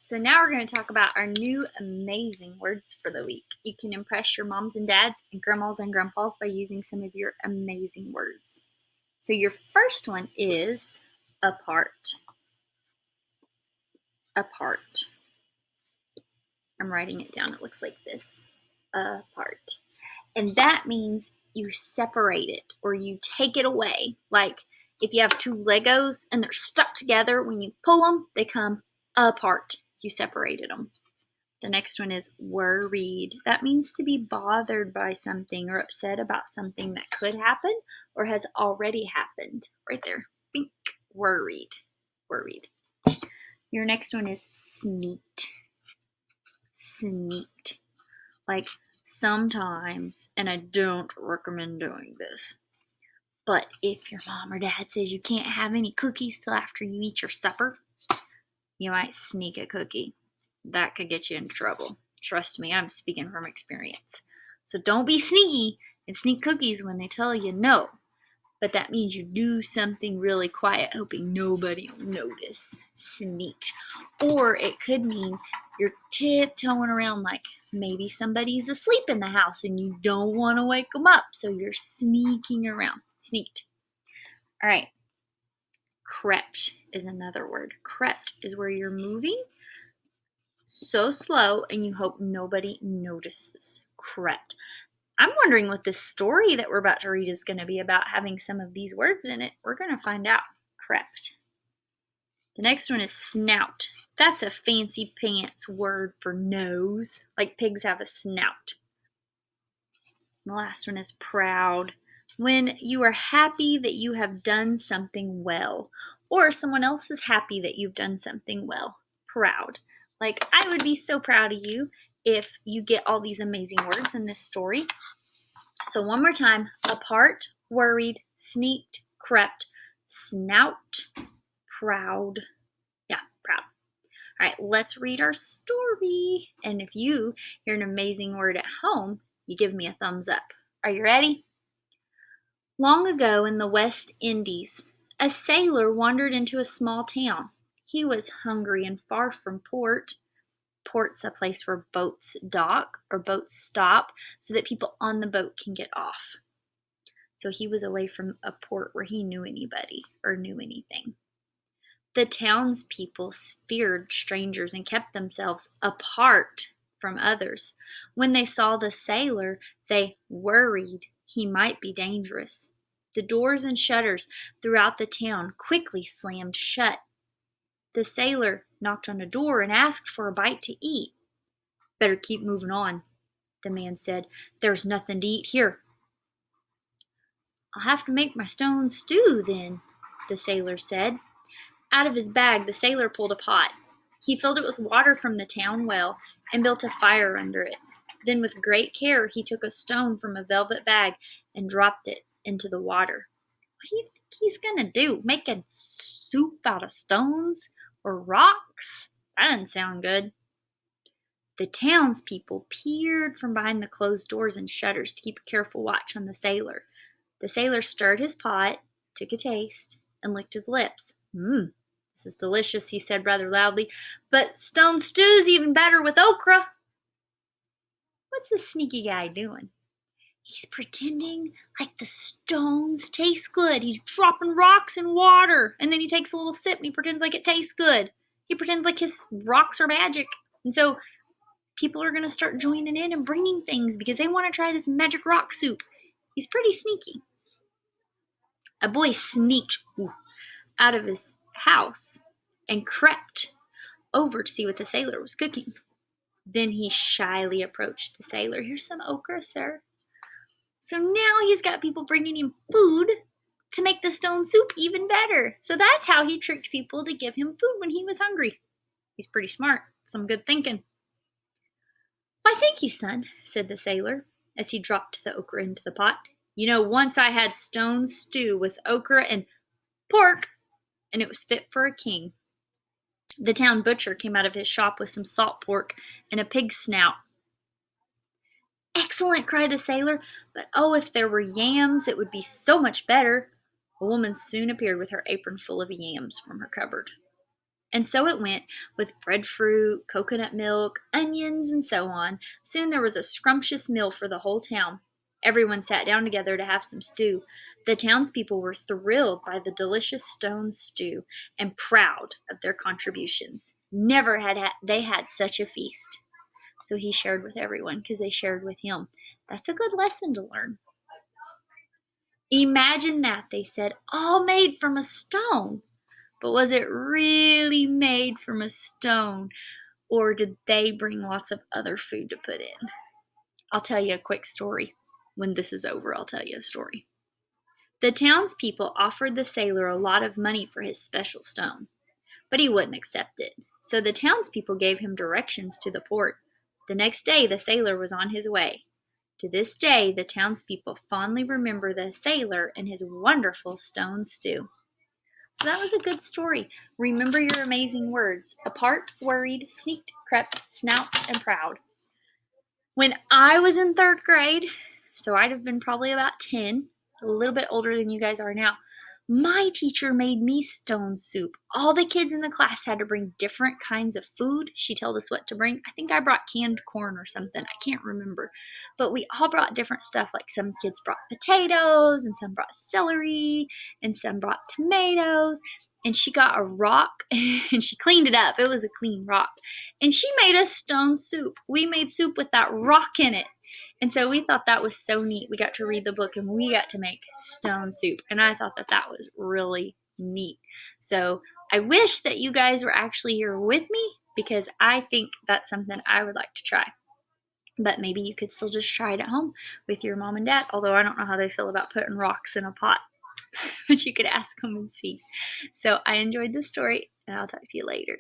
So now we're going to talk about our new amazing words for the week. You can impress your moms and dads and grandmas and grandpas by using some of your amazing words. So your first one is apart. Apart. I'm writing it down. It looks like this. Apart. And that means you separate it or you take it away. Like if you have two Legos and they're stuck together, when you pull them, they come apart. You separated them. The next one is worried. That means to be bothered by something or upset about something that could happen or has already happened. Right there. Bink. Worried. Worried. Your next one is sneaked. Sneaked. Like sometimes, and I don't recommend doing this, but if your mom or dad says you can't have any cookies till after you eat your supper, you might sneak a cookie. That could get you into trouble. Trust me, I'm speaking from experience. So don't be sneaky and sneak cookies when they tell you no. But that means you do something really quiet, hoping nobody will notice. Sneaked. Or it could mean you're tiptoeing around like maybe somebody's asleep in the house and you don't want to wake them up. So you're sneaking around. Sneaked. All right. Crept is another word. Crept is where you're moving so slow and you hope nobody notices. Crept. I'm wondering what this story that we're about to read is going to be about, having some of these words in it. We're going to find out. Crept. The next one is snout. That's a fancy pants word for nose, like pigs have a snout. And the last one is proud. When you are happy that you have done something well, or someone else is happy that you've done something well. Proud. Like, I would be so proud of you if you get all these amazing words in this story. So one more time. Apart, worried, sneaked, crept, snout, proud. Yeah, proud. All right, let's read our story. And if you hear an amazing word at home, you give me a thumbs up. Are you ready? Long ago in the West Indies, a sailor wandered into a small town. He was hungry and far from port. Port's a place where boats dock or boats stop so that people on the boat can get off. So he was away from a port where he knew anybody or knew anything. The townspeople feared strangers and kept themselves apart from others. When they saw the sailor, they worried he might be dangerous. The doors and shutters throughout the town quickly slammed shut. The sailor knocked on a door and asked for a bite to eat. Better keep moving on, the man said. There's nothing to eat here. I'll have to make my stone stew then, the sailor said. Out of his bag, the sailor pulled a pot. He filled it with water from the town well and built a fire under it. Then with great care, he took a stone from a velvet bag and dropped it into the water. What do you think he's going to do? Make a soup out of stones or rocks? That doesn't sound good. The townspeople peered from behind the closed doors and shutters to keep a careful watch on the sailor. The sailor stirred his pot, took a taste, and licked his lips. This is delicious, he said rather loudly, but stone stew's even better with okra. What's this sneaky guy doing? He's pretending like the stones taste good. He's dropping rocks in water, and then he takes a little sip and he pretends like it tastes good. He pretends like his rocks are magic. And so people are going to start joining in and bringing things because they want to try this magic rock soup. He's pretty sneaky. A boy sneaked out of his house and crept over to see what the sailor was cooking. Then he shyly approached the sailor. Here's some okra, sir. So now he's got people bringing him food to make the stone soup even better. So that's how he tricked people to give him food when he was hungry. He's pretty smart. Some good thinking. Why, thank you, son, said the sailor as he dropped the okra into the pot. You know, once I had stone stew with okra and pork, and it was fit for a king. The town butcher came out of his shop with some salt pork and a pig's snout. Excellent, cried the sailor, but oh, if there were yams, it would be so much better. A woman soon appeared with her apron full of yams from her cupboard. And so it went, with breadfruit, coconut milk, onions, and so on. Soon there was a scrumptious meal for the whole town. Everyone sat down together to have some stew. The townspeople were thrilled by the delicious stone stew and proud of their contributions. Never had they had such a feast. So he shared with everyone because they shared with him. That's a good lesson to learn. Imagine that, they said, all made from a stone. But was it really made from a stone, or did they bring lots of other food to put in? I'll tell you a quick story. When this is over, I'll tell you a story. The townspeople offered the sailor a lot of money for his special stone, but he wouldn't accept it. So the townspeople gave him directions to the port. The next day, the sailor was on his way. To this day, the townspeople fondly remember the sailor and his wonderful stone stew. So that was a good story. Remember your amazing words: apart, worried, sneaked, crept, snout, and proud. When I was in third grade, so I'd have been probably about 10, a little bit older than you guys are now, my teacher made me stone soup. All the kids in the class had to bring different kinds of food. She told us what to bring. I think I brought canned corn or something. I can't remember. But we all brought different stuff. Like some kids brought potatoes, and some brought celery, and some brought tomatoes. And she got a rock and she cleaned it up. It was a clean rock. And she made us stone soup. We made soup with that rock in it. And so we thought that was so neat. We got to read the book and we got to make stone soup. And I thought that that was really neat. So I wish that you guys were actually here with me, because I think that's something I would like to try. But maybe you could still just try it at home with your mom and dad, although I don't know how they feel about putting rocks in a pot. But you could ask them and see. So I enjoyed this story, and I'll talk to you later.